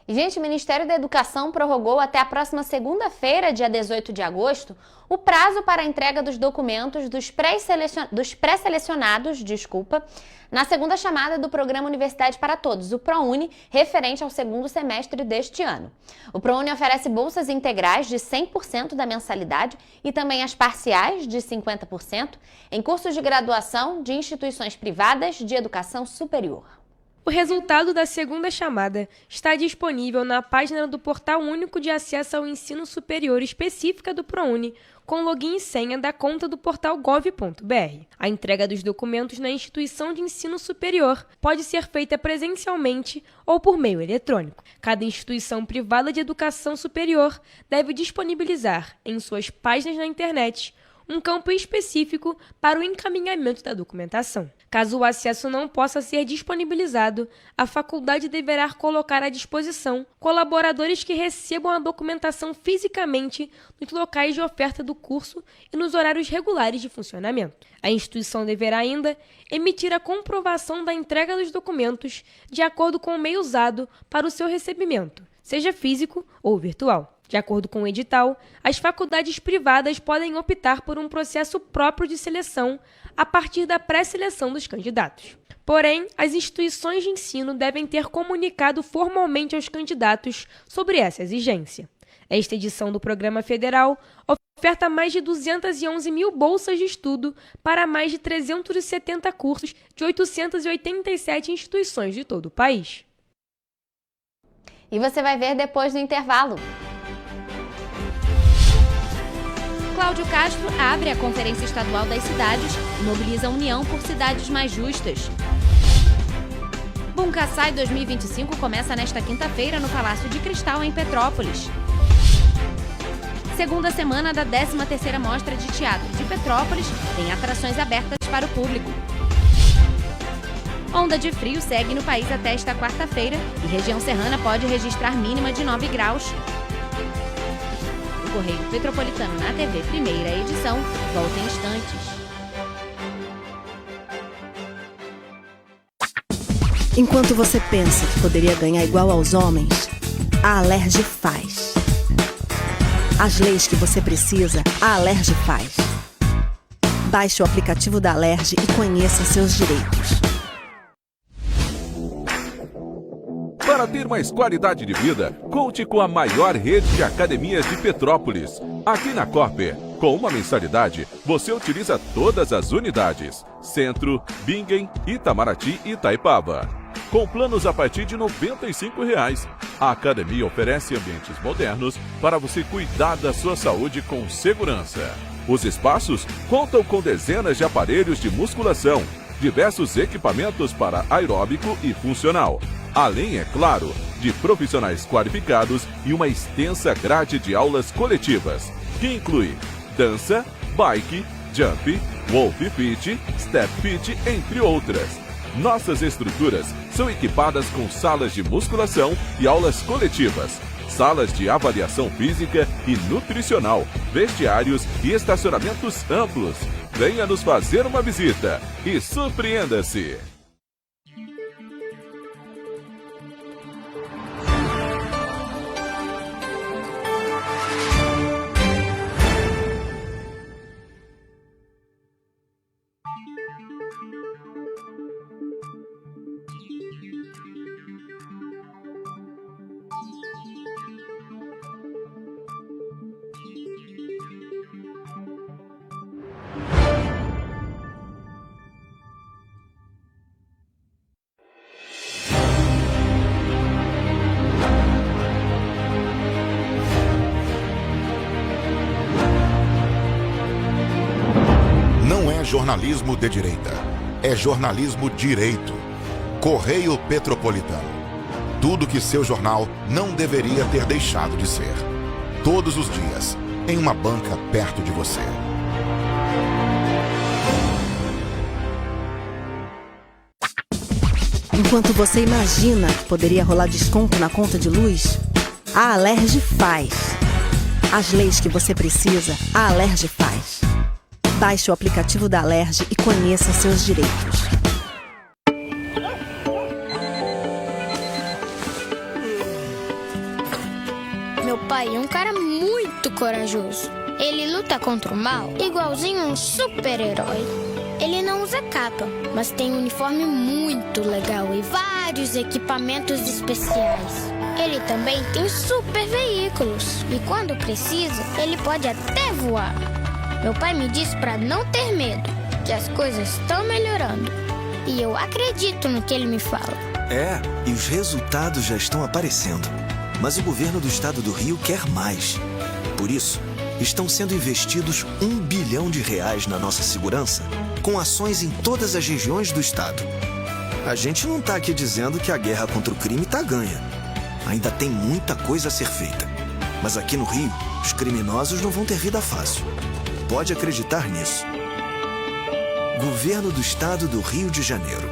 E, gente, o Ministério da Educação prorrogou até a próxima segunda-feira, dia 18 de agosto, o prazo para a entrega dos documentos dos pré-selecionados, na segunda chamada do Programa Universidade para Todos, o ProUni, referente ao segundo semestre deste ano. O ProUni oferece bolsas integrais de 100% da mensalidade e também as parciais de 50% em cursos de graduação de instituições privadas de educação superior. O resultado da segunda chamada está disponível na página do Portal Único de Acesso ao Ensino Superior específica do ProUni, com login e senha da conta do portal gov.br. A entrega dos documentos na instituição de ensino superior pode ser feita presencialmente ou por meio eletrônico. Cada instituição privada de educação superior deve disponibilizar em suas páginas na internet um campo específico para o encaminhamento da documentação. Caso o acesso não possa ser disponibilizado, a faculdade deverá colocar à disposição colaboradores que recebam a documentação fisicamente nos locais de oferta do curso e nos horários regulares de funcionamento. A instituição deverá ainda emitir a comprovação da entrega dos documentos de acordo com o meio usado para o seu recebimento, seja físico ou virtual. De acordo com o edital, as faculdades privadas podem optar por um processo próprio de seleção a partir da pré-seleção dos candidatos. Porém, as instituições de ensino devem ter comunicado formalmente aos candidatos sobre essa exigência. Esta edição do Programa Federal oferta mais de 211 mil bolsas de estudo para mais de 370 cursos de 887 instituições de todo o país. E você vai ver depois do intervalo. Cláudio Castro abre a Conferência Estadual das Cidades e mobiliza a União por Cidades Mais Justas. Buncaçai 2025 começa nesta quinta-feira no Palácio de Cristal, em Petrópolis. Segunda semana da 13ª Mostra de Teatro de Petrópolis tem atrações abertas para o público. Onda de frio segue no país até esta quarta-feira e região serrana pode registrar mínima de 9 graus. O Correio Petropolitano na TV, primeira edição, volta em instantes. Enquanto você pensa que poderia ganhar igual aos homens, a Alerj faz. As leis que você precisa, a Alerj faz. Baixe o aplicativo da Alerj e conheça seus direitos. Para ter mais qualidade de vida, conte com a maior rede de academias de Petrópolis. Aqui na Corper, com uma mensalidade, você utiliza todas as unidades: Centro, Bingen, Itamaraty e Itaipava. Com planos a partir de R$ 95,00. A academia oferece ambientes modernos para você cuidar da sua saúde com segurança. Os espaços contam com dezenas de aparelhos de musculação, diversos equipamentos para aeróbico e funcional. Além, é claro, de profissionais qualificados e uma extensa grade de aulas coletivas, que inclui dança, bike, jump, wolf fit, step fit, entre outras. Nossas estruturas são equipadas com salas de musculação e aulas coletivas, salas de avaliação física e nutricional, vestiários e estacionamentos amplos. Venha nos fazer uma visita e surpreenda-se! jornalismo de direita. É jornalismo direito. Correio Petropolitano. Tudo que seu jornal não deveria ter deixado de ser. Todos os dias, em uma banca perto de você. Enquanto você imagina que poderia rolar desconto na conta de luz, a Alerj faz. As leis que você precisa, a Alerj faz. Baixe o aplicativo da Alerj e conheça seus direitos. Meu pai é um cara muito corajoso. Ele luta contra o mal igualzinho um super-herói. Ele não usa capa, mas tem um uniforme muito legal e vários equipamentos especiais. Ele também tem super veículos e quando precisa, ele pode até voar. Meu pai me diz para não ter medo, que as coisas estão melhorando. E eu acredito no que ele me fala. É, e os resultados já estão aparecendo. Mas o governo do estado do Rio quer mais. Por isso, estão sendo investidos R$ 1 bilhão na nossa segurança, com ações em todas as regiões do estado. A gente não está aqui dizendo que a guerra contra o crime está ganha. Ainda tem muita coisa a ser feita. Mas aqui no Rio, os criminosos não vão ter vida fácil. Pode acreditar nisso. Governo do Estado do Rio de Janeiro.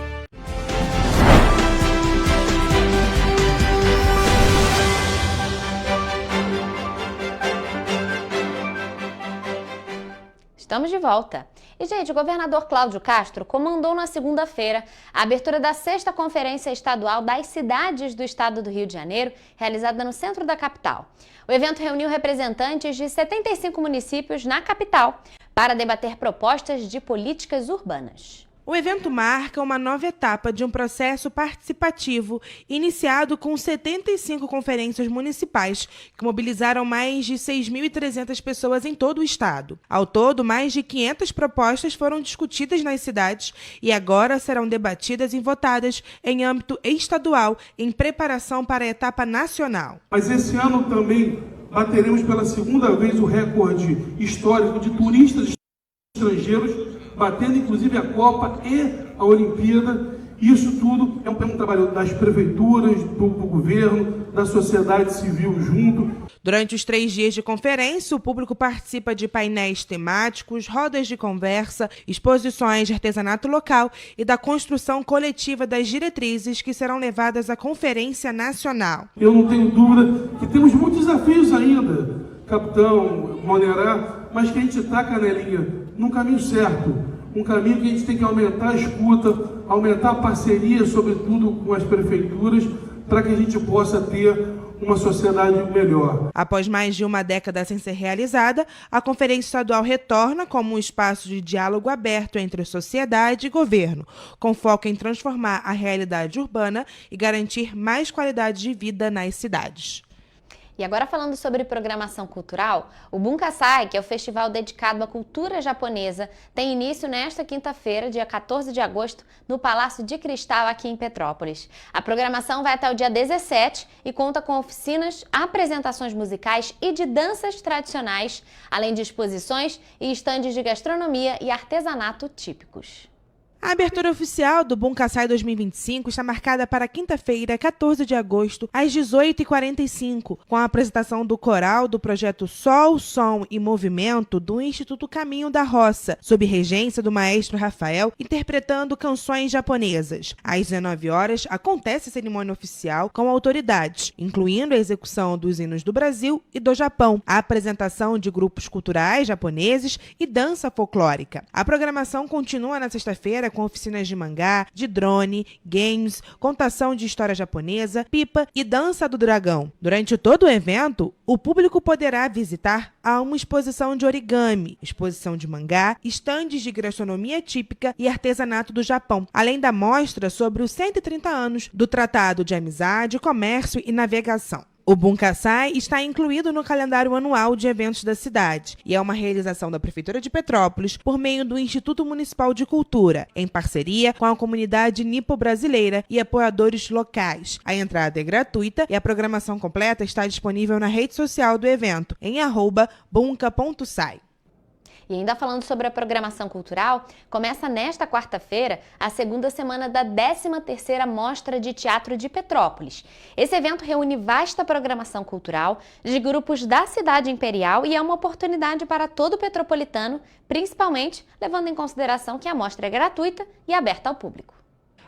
Estamos de volta. E, gente, o governador Cláudio Castro comandou na segunda-feira a abertura da 6ª Conferência Estadual das Cidades do Estado do Rio de Janeiro, realizada no centro da capital. O evento reuniu representantes de 75 municípios na capital para debater propostas de políticas urbanas. O evento marca uma nova etapa de um processo participativo iniciado com 75 conferências municipais que mobilizaram mais de 6.300 pessoas em todo o estado. Ao todo, mais de 500 propostas foram discutidas nas cidades e agora serão debatidas e votadas em âmbito estadual em preparação para a etapa nacional. Mas esse ano também bateremos pela segunda vez o recorde histórico de turistas estrangeiros, batendo inclusive a Copa e a Olimpíada. Isso tudo é um trabalho das prefeituras, do governo, da sociedade civil junto. Durante os 3 dias de conferência, o público participa de painéis temáticos, rodas de conversa, exposições de artesanato local e da construção coletiva das diretrizes que serão levadas à Conferência Nacional. Eu não tenho dúvida que temos muitos desafios ainda, capitão, Monerá, mas que a gente está, Canelinha, num caminho certo. Um caminho que a gente tem que aumentar a escuta, aumentar a parceria, sobretudo com as prefeituras, para que a gente possa ter uma sociedade melhor. Após mais de uma década sem ser realizada, a Conferência Estadual retorna como um espaço de diálogo aberto entre sociedade e governo, com foco em transformar a realidade urbana e garantir mais qualidade de vida nas cidades. E agora falando sobre programação cultural, o Bunkassai, que é o festival dedicado à cultura japonesa, tem início nesta quinta-feira, dia 14 de agosto, no Palácio de Cristal, aqui em Petrópolis. A programação vai até o dia 17 e conta com oficinas, apresentações musicais e de danças tradicionais, além de exposições e estandes de gastronomia e artesanato típicos. A abertura oficial do Bunkassai 2025 está marcada para quinta-feira, 14 de agosto, às 18h45, com a apresentação do coral do projeto Sol, Som e Movimento do Instituto Caminho da Roça, sob regência do maestro Rafael, interpretando canções japonesas. Às 19 horas, acontece a cerimônia oficial com autoridades, incluindo a execução dos hinos do Brasil e do Japão, a apresentação de grupos culturais japoneses e dança folclórica. A programação continua na sexta-feira com oficinas de mangá, de drone, games, contação de história japonesa, pipa e dança do dragão. Durante todo o evento, o público poderá visitar uma exposição de origami, exposição de mangá, estandes de gastronomia típica e artesanato do Japão, além da mostra sobre os 130 anos do Tratado de Amizade, Comércio e Navegação. O Bunkassai está incluído no calendário anual de eventos da cidade e é uma realização da Prefeitura de Petrópolis por meio do Instituto Municipal de Cultura, em parceria com a comunidade nipo-brasileira e apoiadores locais. A entrada é gratuita e a programação completa está disponível na rede social do evento, em @bunka.sai. E ainda falando sobre a programação cultural, começa nesta quarta-feira a segunda semana da 13ª Mostra de Teatro de Petrópolis. Esse evento reúne vasta programação cultural de grupos da cidade imperial e é uma oportunidade para todo petropolitano, principalmente levando em consideração que a mostra é gratuita e aberta ao público.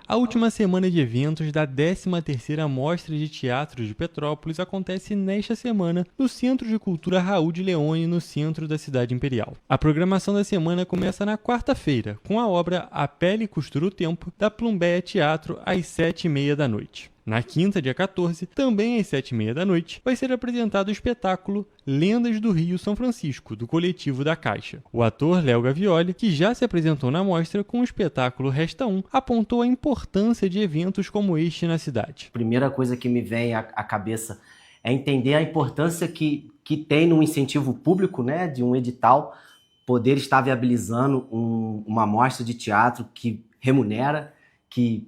A última semana de eventos da 13ª Mostra de Teatro de Petrópolis acontece nesta semana no Centro de Cultura Raul de Leone, no centro da cidade imperial. A programação da semana começa na quarta-feira, com a obra A Pele Costura o Tempo, da Plumbéia Teatro, às 7h30 da noite. Na quinta, dia 14, também às 7h30 da noite, vai ser apresentado o espetáculo Lendas do Rio São Francisco, do coletivo da Caixa. O ator Léo Gavioli, que já se apresentou na mostra com o espetáculo Resta Um, apontou a importância de eventos como este na cidade. A primeira coisa que me vem à cabeça é entender a importância que tem no incentivo público, né, de um edital, poder estar viabilizando uma mostra de teatro que remunera, que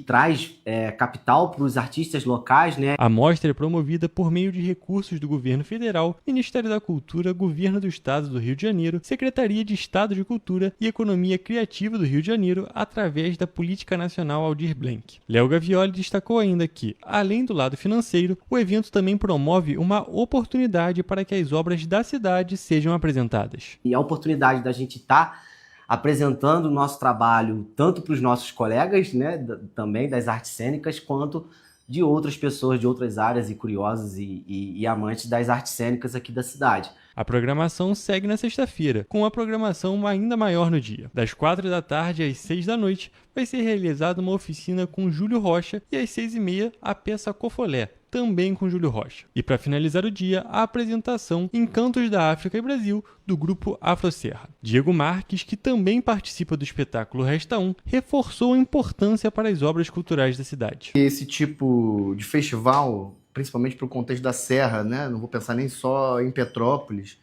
traz capital para os artistas locais, né? A mostra é promovida por meio de recursos do Governo Federal, Ministério da Cultura, Governo do Estado do Rio de Janeiro, Secretaria de Estado de Cultura e Economia Criativa do Rio de Janeiro, através da Política Nacional Aldir Blanc. Léo Gavioli destacou ainda que, além do lado financeiro, o evento também promove uma oportunidade para que as obras da cidade sejam apresentadas. E a oportunidade da gente estar apresentando o nosso trabalho tanto para os nossos colegas, né, também das artes cênicas, quanto de outras pessoas de outras áreas e curiosos e amantes das artes cênicas aqui da cidade. A programação segue na sexta-feira, com uma programação ainda maior no dia. Das 4 da tarde às 6 da noite, vai ser realizada uma oficina com Júlio Rocha e às 6h30 a peça Cofolé, também com Júlio Rocha. E para finalizar o dia, a apresentação Encantos da África e Brasil, do grupo Afroserra. Diego Marques, que também participa do espetáculo Resta Um, reforçou a importância para as obras culturais da cidade. Esse tipo de festival, principalmente para o contexto da Serra, né? Não vou pensar nem só em Petrópolis,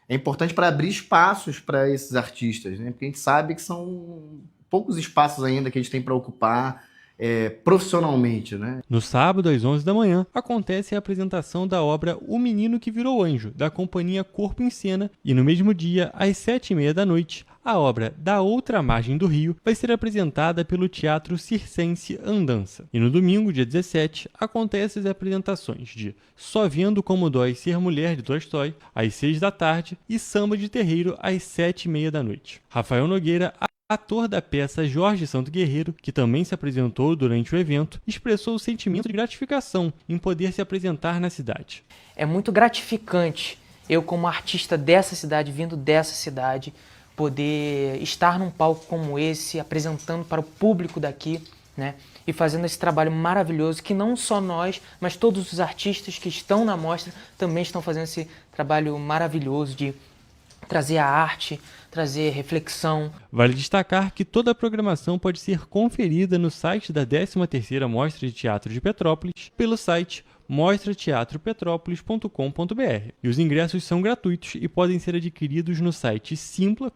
é importante para abrir espaços para esses artistas, né? Porque a gente sabe que são poucos espaços ainda que a gente tem para ocupar profissionalmente, né? No sábado, às 11 da manhã, acontece a apresentação da obra O Menino que Virou Anjo, da companhia Corpo em Cena, e no mesmo dia, às 7h30 da noite, a obra Da Outra Margem do Rio vai ser apresentada pelo Teatro Circense Andança. E no domingo, dia 17, acontecem as apresentações de Só Vendo Como Dói Ser Mulher, de Tolstói, às 6 da tarde, e Samba de Terreiro, às 7h30 da noite. Rafael Nogueira, ator da peça Jorge Santo Guerreiro, que também se apresentou durante o evento, expressou o sentimento de gratificação em poder se apresentar na cidade. É muito gratificante eu, como artista dessa cidade, vindo dessa cidade, poder estar num palco como esse, apresentando para o público daqui, né? E fazendo esse trabalho maravilhoso que não só nós, mas todos os artistas que estão na mostra também estão fazendo esse trabalho maravilhoso de trazer a arte, trazer reflexão. Vale destacar que toda a programação pode ser conferida no site da 13ª Mostra de Teatro de Petrópolis pelo site mostrateatropetrópolis.com.br. E os ingressos são gratuitos e podem ser adquiridos no site simpla.com.br.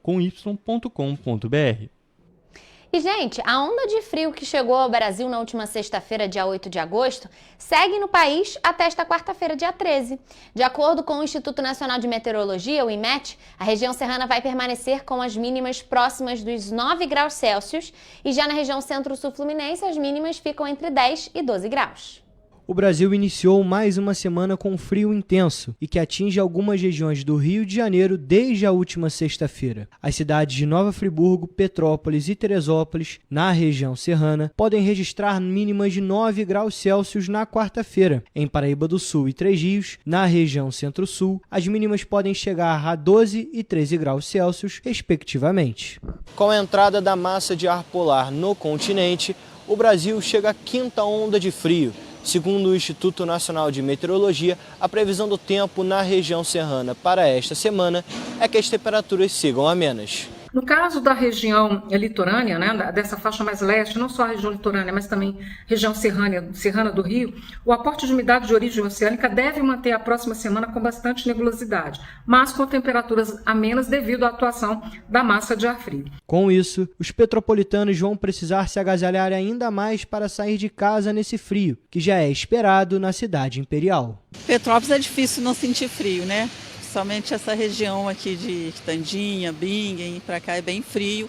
E, gente, a onda de frio que chegou ao Brasil na última sexta-feira, dia 8 de agosto, segue no país até esta quarta-feira, dia 13. De acordo com o Instituto Nacional de Meteorologia, o IMET, a região serrana vai permanecer com as mínimas próximas dos 9 graus Celsius e já na região centro-sul fluminense as mínimas ficam entre 10 e 12 graus. O Brasil iniciou mais uma semana com frio intenso e que atinge algumas regiões do Rio de Janeiro desde a última sexta-feira. As cidades de Nova Friburgo, Petrópolis e Teresópolis, na região serrana, podem registrar mínimas de 9 graus Celsius na quarta-feira. Em Paraíba do Sul e Três Rios, na região centro-sul, as mínimas podem chegar a 12 e 13 graus Celsius, respectivamente. Com a entrada da massa de ar polar no continente, o Brasil chega à quinta onda de frio. Segundo o Instituto Nacional de Meteorologia, a previsão do tempo na região serrana para esta semana é que as temperaturas sigam amenas. No caso da região litorânea, né, dessa faixa mais leste, não só a região litorânea, mas também região serrana do Rio, o aporte de umidade de origem oceânica deve manter a próxima semana com bastante nebulosidade, mas com temperaturas amenas devido à atuação da massa de ar frio. Com isso, os petropolitanos vão precisar se agasalhar ainda mais para sair de casa nesse frio, que já é esperado na cidade imperial. Petrópolis é difícil não sentir frio, né? principalmente essa região aqui de Quitandinha, Bingen, para cá é bem frio.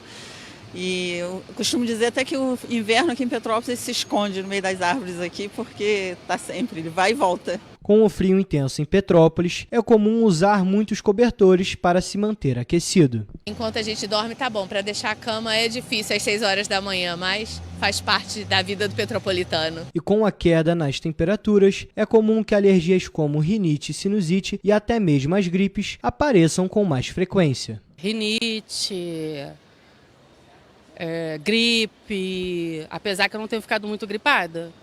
E eu costumo dizer até que o inverno aqui em Petrópolis ele se esconde no meio das árvores aqui, porque tá sempre, ele vai e volta. Com o frio intenso em Petrópolis, é comum usar muitos cobertores para se manter aquecido. Enquanto a gente dorme tá bom, para deixar a cama é difícil às 6 horas da manhã, mas faz parte da vida do petropolitano. E com a queda nas temperaturas, é comum que alergias como rinite, sinusite e até mesmo as gripes apareçam com mais frequência. Rinite, gripe, apesar que eu não tenho ficado muito gripada,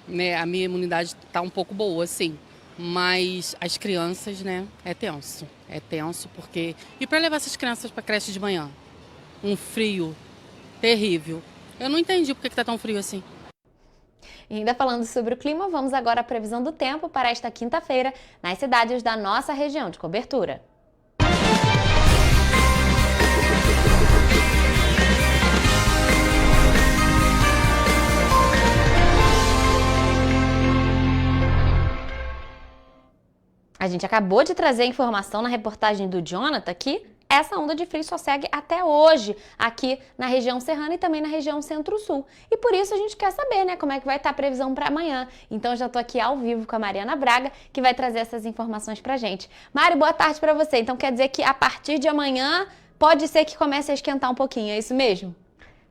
né? A minha imunidade está um pouco boa, sim. Mas as crianças, né, é tenso porque... E para levar essas crianças para a creche de manhã? Um frio terrível. Eu não entendi por que está tão frio assim. E ainda falando sobre o clima, vamos agora à previsão do tempo para esta quinta-feira nas cidades da nossa região de cobertura. A gente acabou de trazer a informação na reportagem do Jonathan que essa onda de frio só segue até hoje aqui na região serrana e também na região centro-sul. E por isso a gente quer saber, né, como é que vai estar a previsão para amanhã. Então já estou aqui ao vivo com a Mariana Braga, que vai trazer essas informações para a gente. Mari, boa tarde para você. Então quer dizer que a partir de amanhã pode ser que comece a esquentar um pouquinho, é isso mesmo?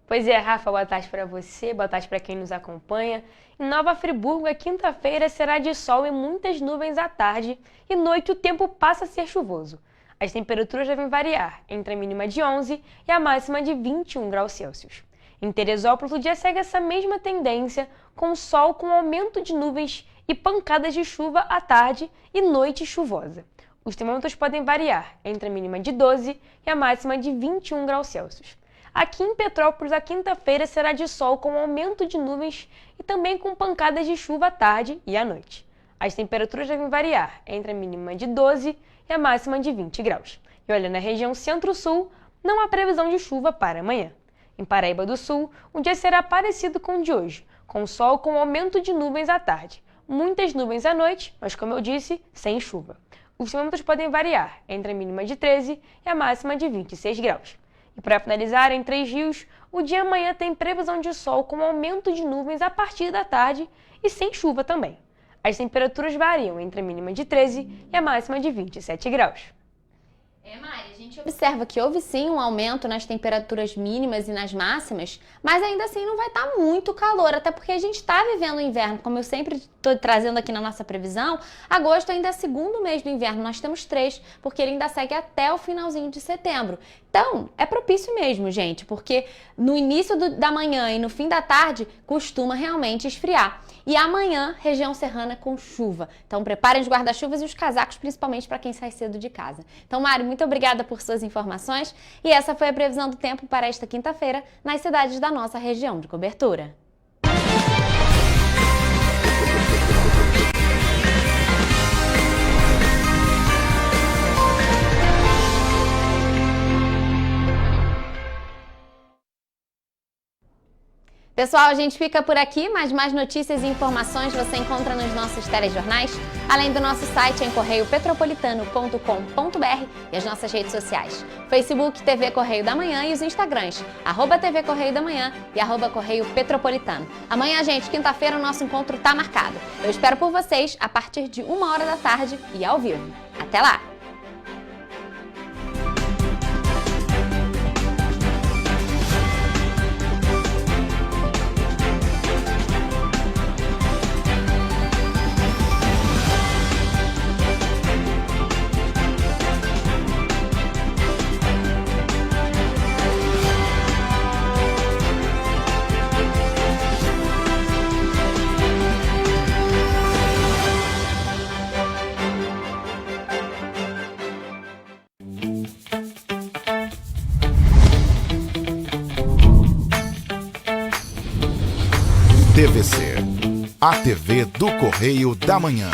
Pois é, Rafa, boa tarde para você, boa tarde para quem nos acompanha. Em Nova Friburgo, a quinta-feira será de sol e muitas nuvens à tarde e noite o tempo passa a ser chuvoso. As temperaturas devem variar entre a mínima de 11 e a máxima de 21 graus Celsius. Em Teresópolis, o dia segue essa mesma tendência, com sol com aumento de nuvens e pancadas de chuva à tarde e noite chuvosa. Os termômetros podem variar entre a mínima de 12 e a máxima de 21 graus Celsius. Aqui em Petrópolis, a quinta-feira será de sol com aumento de nuvens e também com pancadas de chuva à tarde e à noite. As temperaturas devem variar entre a mínima de 12 e a máxima de 20 graus. E olha, na região centro-sul, não há previsão de chuva para amanhã. Em Paraíba do Sul, o dia será parecido com o de hoje, com sol com aumento de nuvens à tarde. Muitas nuvens à noite, mas como eu disse, sem chuva. Os termômetros podem variar entre a mínima de 13 e a máxima de 26 graus. E para finalizar, em Três Rios, o dia amanhã tem previsão de sol com aumento de nuvens a partir da tarde e sem chuva também. As temperaturas variam entre a mínima de 13 e a máxima de 27 graus. Mari, a gente observa que houve sim um aumento nas temperaturas mínimas e nas máximas, mas ainda assim não vai estar muito calor, até porque a gente está vivendo o inverno, como eu sempre estou trazendo aqui na nossa previsão. Agosto ainda é segundo mês do inverno, nós temos 3, porque ele ainda segue até o finalzinho de setembro. Então, é propício mesmo, gente, porque no início da manhã e no fim da tarde costuma realmente esfriar. E amanhã, região serrana com chuva. Então, preparem os guarda-chuvas e os casacos, principalmente para quem sai cedo de casa. Então, Mari, muito obrigada por suas informações. E essa foi a previsão do tempo para esta quinta-feira nas cidades da nossa região de cobertura. Pessoal, a gente fica por aqui, mas mais notícias e informações você encontra nos nossos telejornais, além do nosso site em correiopetropolitano.com.br e as nossas redes sociais, Facebook TV Correio da Manhã e os Instagrams, @TV Correio da Manhã e @Correio Petropolitano. Amanhã, gente, quinta-feira, o nosso encontro tá marcado. Eu espero por vocês a partir de 1h da tarde e ao vivo. Até lá! TVC, a TV do Correio da Manhã.